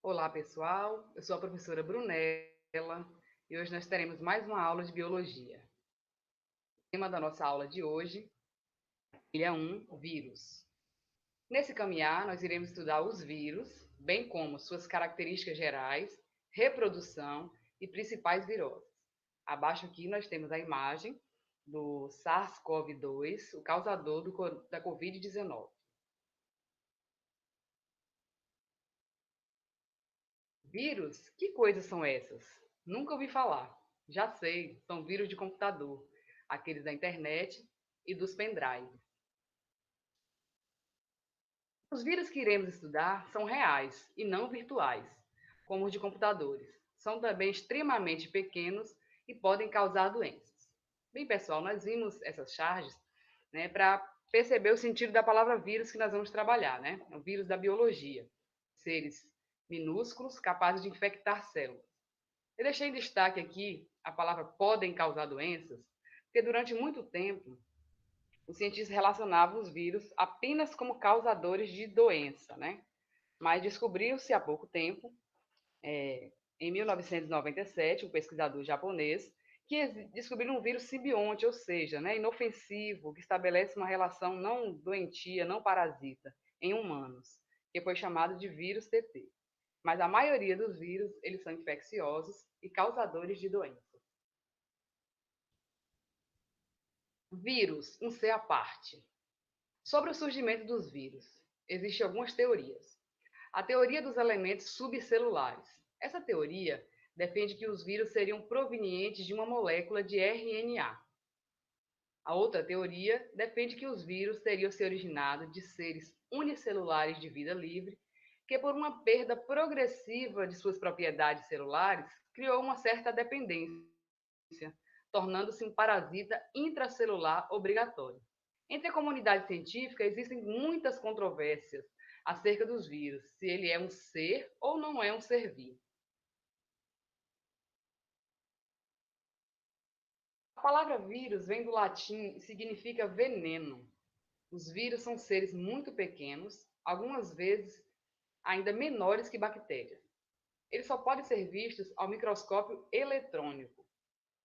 Olá, pessoal. Eu sou a professora Brunella e hoje nós teremos mais uma aula de biologia. O tema da nossa aula de hoje é vírus. Nesse caminhar, nós iremos estudar os vírus, bem como suas características gerais, reprodução e principais viroses. Abaixo aqui nós temos a imagem do SARS-CoV-2, o causador da Covid-19. Vírus? Que coisas são essas? Nunca ouvi falar. Já sei, são vírus de computador, aqueles da internet e dos pendrives. Os vírus que iremos estudar são reais e não virtuais, como os de computadores. São também extremamente pequenos e podem causar doenças. Bem, pessoal, nós vimos essas charges, né, para perceber o sentido da palavra vírus que nós vamos trabalhar, né? É o vírus da biologia. Seres minúsculos capazes de infectar células. Eu deixei em destaque aqui a palavra podem causar doenças, porque durante muito tempo os cientistas relacionavam os vírus apenas como causadores de doença, né? Mas descobriu-se há pouco tempo, em 1997, um pesquisador japonês, que descobriu um vírus simbionte, ou seja, né, inofensivo, que estabelece uma relação não doentia, não parasita, em humanos, que foi chamado de vírus TT. Mas a maioria dos vírus, eles são infecciosos e causadores de doenças. Vírus, um ser à parte. Sobre o surgimento dos vírus, existem algumas teorias. A teoria dos elementos subcelulares. Essa teoria defende que os vírus seriam provenientes de uma molécula de RNA. A outra teoria defende que os vírus teriam se originado de seres unicelulares de vida livre, que por uma perda progressiva de suas propriedades celulares, criou uma certa dependência, tornando-se um parasita intracelular obrigatório. Entre a comunidade científica existem muitas controvérsias acerca dos vírus, se ele é um ser ou não é um ser vivo. A palavra vírus vem do latim e significa veneno. Os vírus são seres muito pequenos, algumas vezes ainda menores que bactérias. Eles só podem ser vistos ao microscópio eletrônico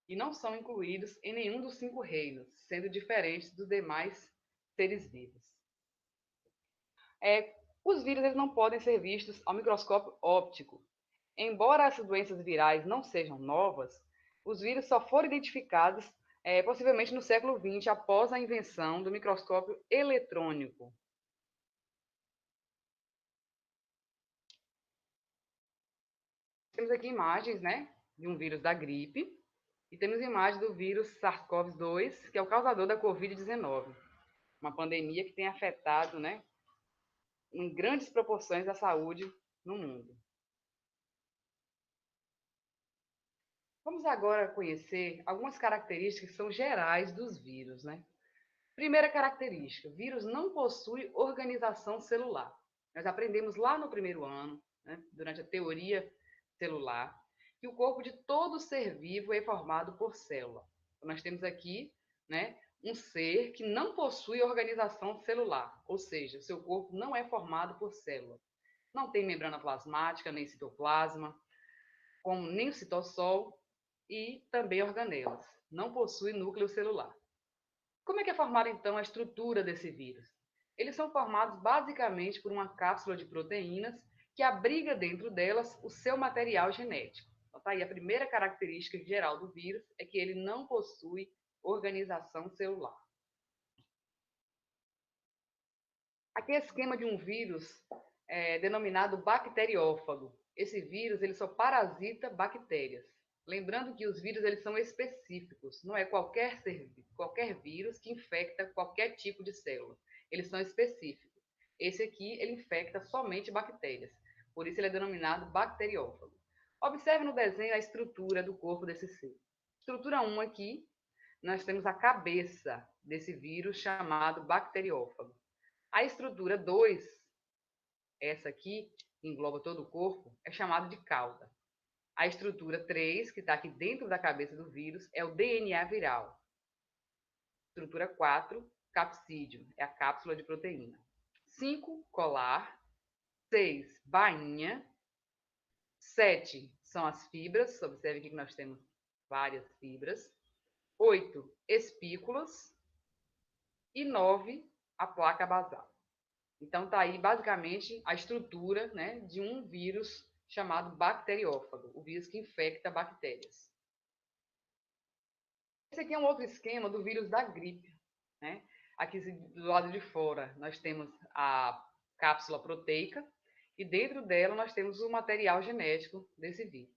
e não são incluídos em nenhum dos 5 reinos, sendo diferentes dos demais seres vivos. Os vírus eles não podem ser vistos ao microscópio óptico. Embora essas doenças virais não sejam novas, os vírus só foram identificados possivelmente no século XX, após a invenção do microscópio eletrônico. Temos aqui imagens, né, de um vírus da gripe, e temos imagens do vírus SARS-CoV-2, que é o causador da Covid-19, uma pandemia que tem afetado, né, em grandes proporções a saúde no mundo. Vamos agora conhecer algumas características que são gerais dos vírus, né? Primeira característica, o vírus não possui organização celular. Nós aprendemos lá no primeiro ano, né, durante a teoria celular, que o corpo de todo ser vivo é formado por célula. Então, nós temos aqui, né, um ser que não possui organização celular, ou seja, seu corpo não é formado por célula. Não tem membrana plasmática, nem citoplasma, como nem o citossol e também organelas. Não possui núcleo celular. Como é que é formada, então, a estrutura desse vírus? Eles são formados basicamente por uma cápsula de proteínas que abriga dentro delas o seu material genético. Então, tá aí a primeira característica geral do vírus é que ele não possui organização celular. Aqui é o esquema de um vírus denominado bacteriófago. Esse vírus ele só parasita bactérias. Lembrando que os vírus eles são específicos, não é qualquer vírus que infecta qualquer tipo de célula. Eles são específicos. Esse aqui, ele infecta somente bactérias, por isso ele é denominado bacteriófago. Observe no desenho a estrutura do corpo desse ser. Estrutura 1 aqui, nós temos a cabeça desse vírus chamado bacteriófago. A estrutura 2, essa aqui, que engloba todo o corpo, é chamada de cauda. A estrutura 3, que está aqui dentro da cabeça do vírus, é o DNA viral. Estrutura 4, capsídeo, é a cápsula de proteína. 5, colar. 6, bainha. 7 são as fibras, observe aqui que nós temos várias fibras. 8, espículas. E 9, a placa basal. Então, está aí basicamente a estrutura, né, de um vírus chamado bacteriófago, o vírus que infecta bactérias. Esse aqui é um outro esquema do vírus da gripe, né? Aqui do lado de fora nós temos a cápsula proteica e dentro dela nós temos o material genético desse vírus.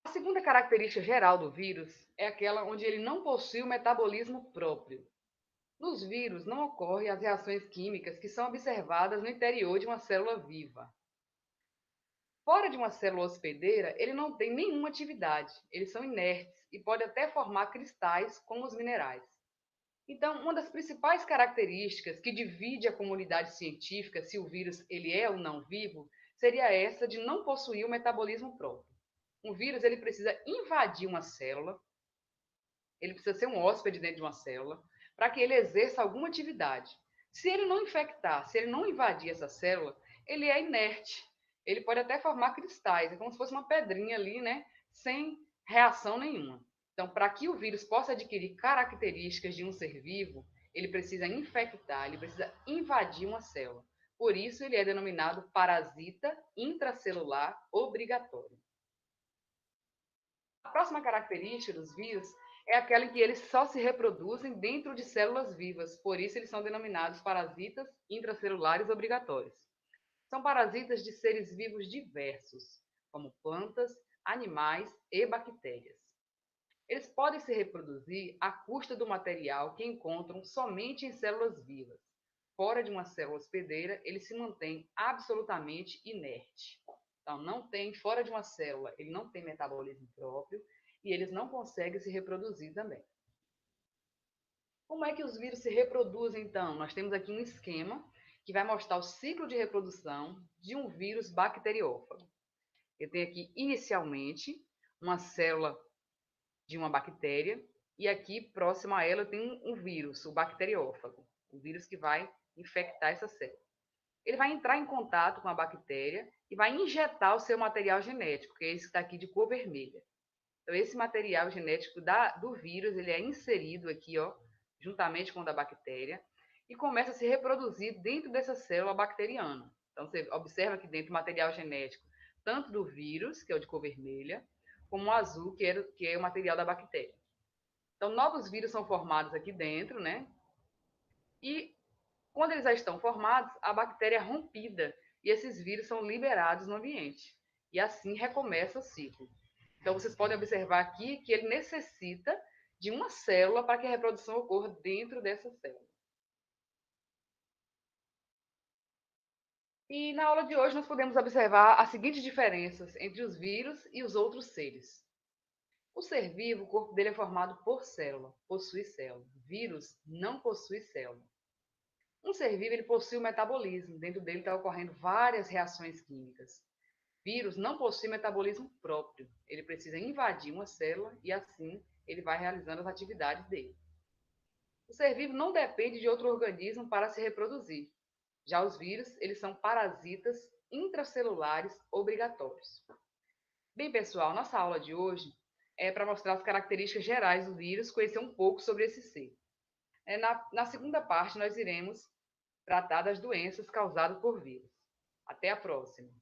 A segunda característica geral do vírus é aquela onde ele não possui o metabolismo próprio. Nos vírus não ocorrem as reações químicas que são observadas no interior de uma célula viva. Fora de uma célula hospedeira, ele não tem nenhuma atividade, eles são inertes e podem até formar cristais como os minerais. Então, uma das principais características que divide a comunidade científica se o vírus ele é ou não vivo, seria essa de não possuir o metabolismo próprio. Um vírus ele precisa invadir uma célula, ele precisa ser um hóspede dentro de uma célula, para que ele exerça alguma atividade. Se ele não infectar, se ele não invadir essa célula, ele é inerte. Ele pode até formar cristais, é como se fosse uma pedrinha ali, né? Sem reação nenhuma. Então, para que o vírus possa adquirir características de um ser vivo, ele precisa infectar, ele precisa invadir uma célula. Por isso, ele é denominado parasita intracelular obrigatório. A próxima característica dos vírus é aquela em que eles só se reproduzem dentro de células vivas, por isso eles são denominados parasitas intracelulares obrigatórios. São parasitas de seres vivos diversos, como plantas, animais e bactérias. Eles podem se reproduzir à custa do material que encontram somente em células vivas. Fora de uma célula hospedeira, ele se mantém absolutamente inerte. Então, não tem, fora de uma célula, ele não tem metabolismo próprio e eles não conseguem se reproduzir também. Como é que os vírus se reproduzem, então? Nós temos aqui um esquema que vai mostrar o ciclo de reprodução de um vírus bacteriófago. Eu tenho aqui, inicialmente, uma célula de uma bactéria e aqui, próximo a ela, eu tenho um vírus, o bacteriófago, o vírus que vai infectar essa célula. Ele vai entrar em contato com a bactéria e vai injetar o seu material genético, que é esse que está aqui de cor vermelha. Então, esse material genético do vírus, ele é inserido aqui, ó, juntamente com o da bactéria, e começa a se reproduzir dentro dessa célula bacteriana. Então, você observa aqui dentro o material genético, tanto do vírus, que é o de cor vermelha, como o azul, que é o material da bactéria. Então, novos vírus são formados aqui dentro, né? E quando eles já estão formados, a bactéria é rompida e esses vírus são liberados no ambiente. E assim recomeça o ciclo. Então, vocês podem observar aqui que ele necessita de uma célula para que a reprodução ocorra dentro dessa célula. E na aula de hoje nós podemos observar as seguintes diferenças entre os vírus e os outros seres. O ser vivo, o corpo dele é formado por célula, possui célula. Vírus não possui célula. Um ser vivo ele possui o metabolismo, dentro dele está ocorrendo várias reações químicas. Vírus não possui metabolismo próprio, ele precisa invadir uma célula e assim ele vai realizando as atividades dele. O ser vivo não depende de outro organismo para se reproduzir. Já os vírus, eles são parasitas intracelulares obrigatórios. Bem, pessoal, nossa aula de hoje é para mostrar as características gerais do vírus, conhecer um pouco sobre esse ser. Na segunda parte, nós iremos tratar das doenças causadas por vírus. Até a próxima!